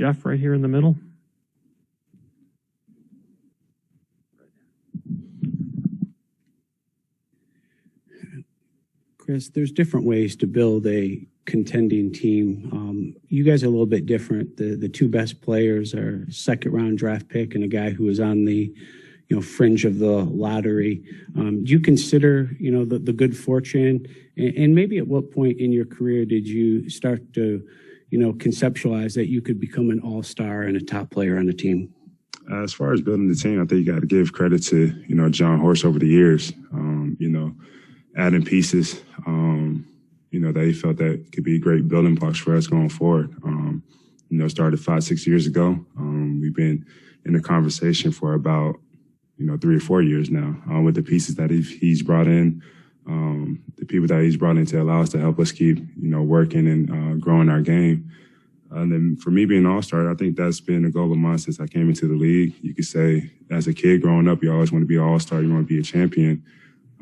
Jeff, right here in the middle. Khris, there's different ways to build a contending team. You guys are a little bit different. The two best players are second-round draft pick and a guy who is on the fringe of the lottery. Do you consider the good fortune, and maybe at what point in your career did you start to conceptualize that you could become an all-star and a top player on the team? As far as building the team, I think you got to give credit to John Horst over the years. Adding pieces, that he felt that could be great building blocks for us going forward. Started 5-6 years ago. We've been in the conversation for about 3 or 4 years now with the pieces that he's brought in, the people that he's brought in to allow us to help us keep working and growing our game. And then for me being an all-star, I think that's been a goal of mine since I came into the league. You could say as a kid growing up, you always want to be an all-star, you want to be a champion.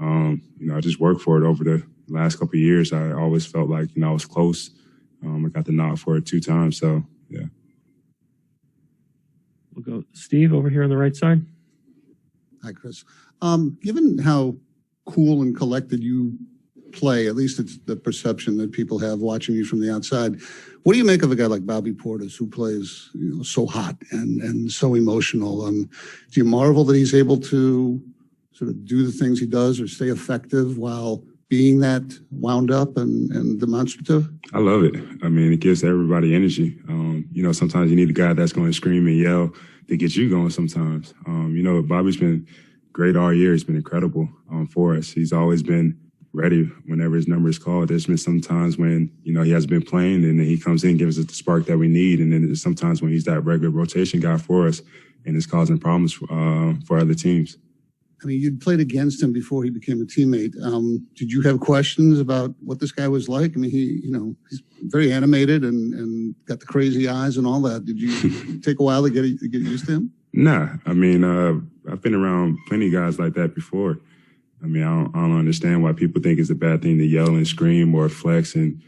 I just worked for it over the last couple of years. I always felt like, I was close. I got the nod for it 2 times. So, yeah. We'll go Steve over here on the right side. Hi, Khris. Given how cool and collected you play, at least it's the perception that people have watching you from the outside, what do you make of a guy like Bobby Portis, who plays so hot and so emotional? Do you marvel that he's able to sort of do the things he does or stay effective while being that wound up and demonstrative? I love it. I mean, it gives everybody energy. Sometimes you need a guy that's going to scream and yell to get you going sometimes. Bobby's been great all year. He's been incredible for us. He's always been ready whenever his number is called. There's been some times when, he hasn't been playing and then he comes in, gives us the spark that we need. And then there's sometimes when he's that regular rotation guy for us and it's causing problems for other teams. I mean, you'd played against him before he became a teammate. Did you have questions about what this guy was like? I mean, he's very animated and got the crazy eyes and all that. Did you take a while to get used to him? Nah. I mean, I've been around plenty of guys like that before. I mean, I don't understand why people think it's a bad thing to yell and scream or flex. And,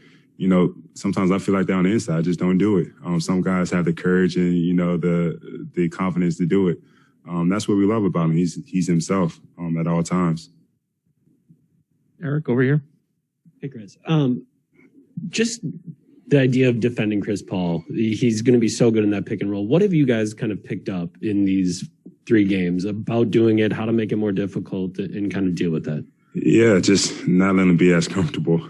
sometimes I feel like that on the inside. I just don't do it. Some guys have the courage and, the confidence to do it. That's what we love about him. He's himself at all times. Eric, over here. Hey, Khris. Just the idea of defending Chris Paul. He's going to be so good in that pick and roll. What have you guys kind of picked up in these 3 games about doing it, how to make it more difficult and kind of deal with that? Yeah, just not letting him be as comfortable.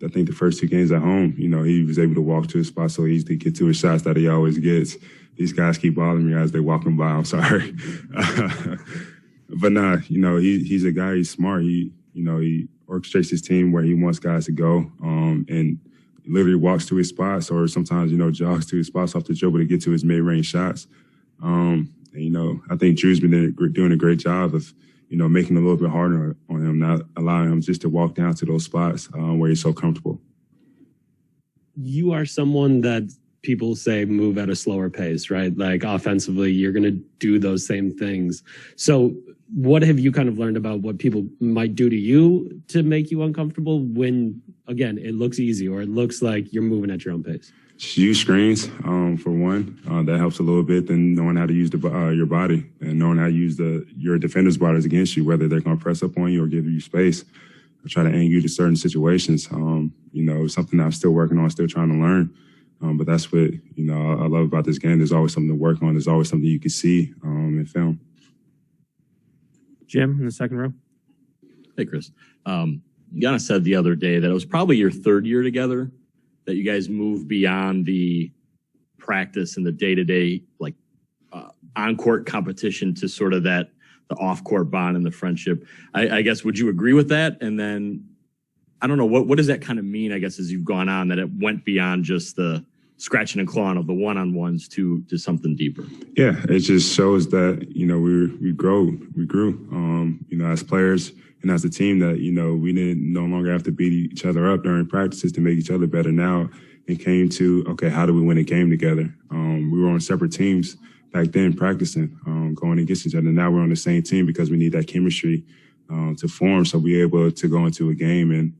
I think the first 2 games at home, he was able to walk to his spot so easily, get to his shots that he always gets. These guys keep bothering me as they're walking by. I'm sorry. But nah, he's a guy, he's smart. He orchestrates his team where he wants guys to go and literally walks to his spots or sometimes, jogs to his spots off the dribble to get to his mid-range shots. I think Drew's been doing a great job of, making it a little bit harder on him, not allowing him just to walk down to those spots where he's so comfortable. You are someone that people say move at a slower pace, right? Like offensively, you're going to do those same things. So what have you kind of learned about what people might do to you to make you uncomfortable when, again, it looks easy or it looks like you're moving at your own pace? Use screens, for one. That helps a little bit. Then knowing how to use your body and knowing how to use your defender's bodies against you, whether they're going to press up on you or give you space or try to angle you to certain situations. Something that I'm still working on, still trying to learn. But that's what, I love about this game. There's always something to work on. There's always something you can see in film. Jim in the second row. Hey, Khris. Giannis said the other day that it was probably your 3rd year together that you guys moved beyond the practice and the day-to-day, on-court competition to sort of the off-court bond and the friendship. I guess, would you agree with that? And then, I don't know, what does that kind of mean, I guess, as you've gone on, that it went beyond just the scratching and clawing of the one-on-ones to something deeper? Yeah, it just shows that, we grew, as players and as a team that, we didn't no longer have to beat each other up during practices to make each other better. Now it came to, okay, how do we win a game together? We were on separate teams back then practicing, going against each other. Now we're on the same team because we need that chemistry to form so we're able to go into a game and,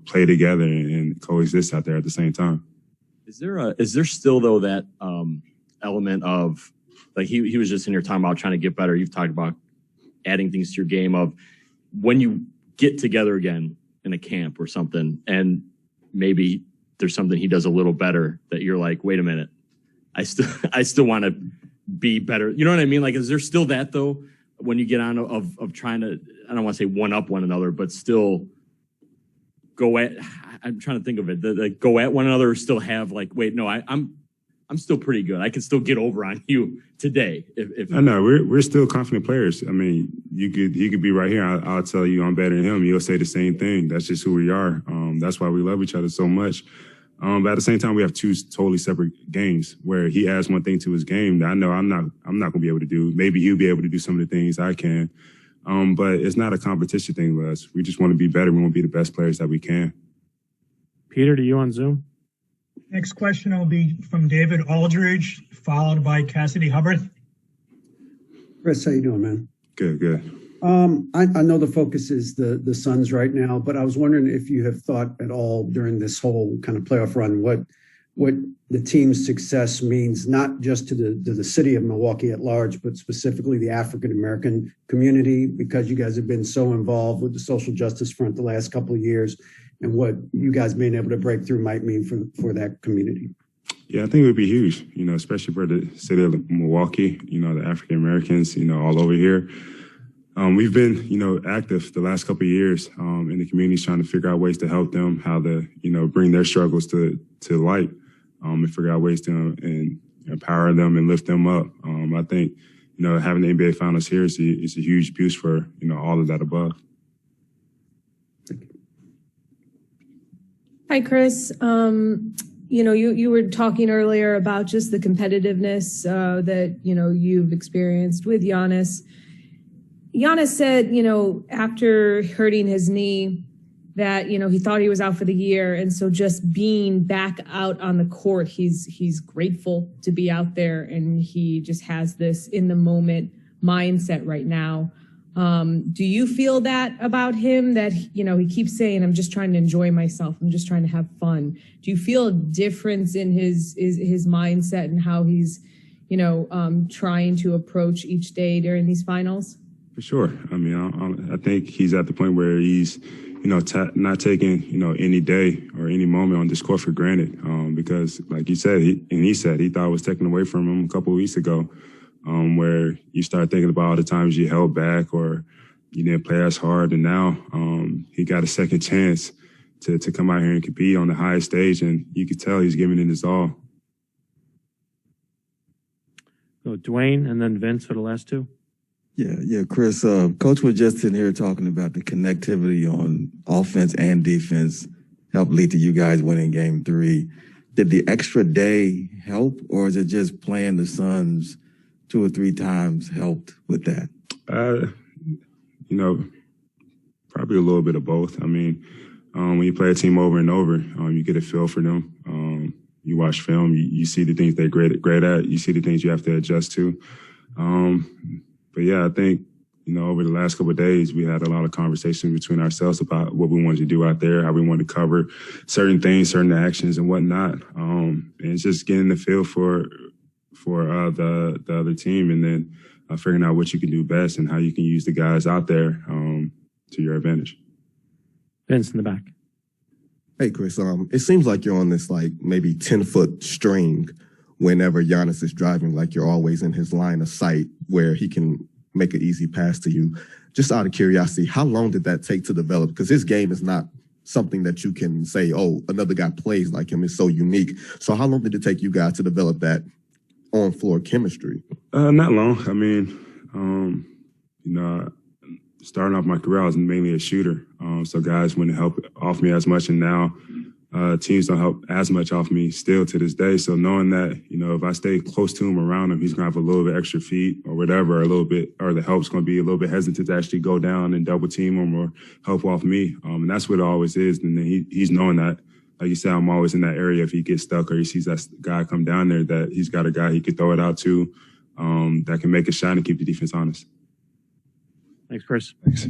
play together and coexist out there at the same time. Is there still though that element of like he was just in here talking about trying to get better. You've talked about adding things to your game of when you get together again in a camp or something, and maybe there's something he does a little better that you're like, wait a minute, I still want to be better. You know what I mean? Like, is there still that though when you get on of trying to, I don't want to say one up one another, but still go at, I'm trying to think of it, like go at one another or still have like, wait, no, I'm still pretty good. I can still get over on you today. If I know we're still confident players. I mean, he could be right here. I'll tell you I'm better than him. You'll say the same thing. That's just who we are. That's why we love each other so much. But at the same time, we have two totally separate games where he adds one thing to his game that I know I'm not going to be able to do. Maybe he'll be able to do some of the things I can. But it's not a competition thing with us. We just want to be better. We want to be the best players that we can. Peter, to you on Zoom. Next question will be from David Aldridge, followed by Cassidy Hubbard. Chris, how you doing, man? Good. I know the focus is the Suns right now, but I was wondering if you have thought at all during this whole kind of playoff run what the team's success means, not just to the city of Milwaukee at large, but specifically the African American community, because you guys have been so involved with the social justice front the last couple of years, and what you guys being able to break through might mean for that community. Yeah, I think it would be huge, especially for the city of Milwaukee, the African Americans, all over here. We've been, active the last couple of years in the communities trying to figure out ways to help them, how to, bring their struggles to light and figure out ways to and empower them and lift them up. I think, having the NBA Finals here is a huge boost for, all of that above. Hi, Chris. You were talking earlier about just the competitiveness that, you've experienced with Giannis. Giannis said, after hurting his knee that, he thought he was out for the year. And so just being back out on the court, he's grateful to be out there. And he just has this in the moment mindset right now. Do you feel that about him, that, he keeps saying, I'm just trying to enjoy myself. I'm just trying to have fun. Do you feel a difference in his mindset and how he's, trying to approach each day during these finals? For sure. I mean, I think he's at the point where he's, not taking, any day or any moment on this court for granted. Because like you said, he said he thought it was taken away from him a couple of weeks ago, where you start thinking about all the times you held back or you didn't play as hard. And now he got a second chance to come out here and compete on the highest stage. And you could tell he's giving it his all. So Dwayne and then Vince for the last two. Yeah, Chris. Coach was just in here talking about the connectivity on offense and defense helped lead to you guys winning Game 3. Did the extra day help, or is it just playing the Suns 2 or 3 times helped with that? Probably a little bit of both. I mean, when you play a team over and over, you get a feel for them. You watch film, you see the things they're great at. You see the things you have to adjust to. But yeah, I think, over the last couple of days, we had a lot of conversation between ourselves about what we wanted to do out there, how we wanted to cover certain things, certain actions and whatnot. And it's just getting the feel for the other team, and then figuring out what you can do best and how you can use the guys out there to your advantage. Vince in the back. Hey, Chris, it seems like you're on this maybe 10-foot string whenever Giannis is driving, like you're always in his line of sight where he can make an easy pass to you. Just out of curiosity, how long did that take to develop? Because his game is not something that you can say, oh, another guy plays like him. It's so unique. So how long did it take you guys to develop that on-floor chemistry? Not long. I mean, starting off my career, I was mainly a shooter. So guys wouldn't help off me as much. And now teams don't help as much off me still to this day. So knowing that, if I stay close to him, around him, he's going to have a little bit extra feet or whatever, or the help's going to be a little bit hesitant to actually go down and double team him or help off me. And that's what it always is. And then he's knowing that. Like you said, I'm always in that area. If he gets stuck or he sees that guy come down there, that he's got a guy he could throw it out to that can make a shot and keep the defense honest. Thanks, Chris. Thanks.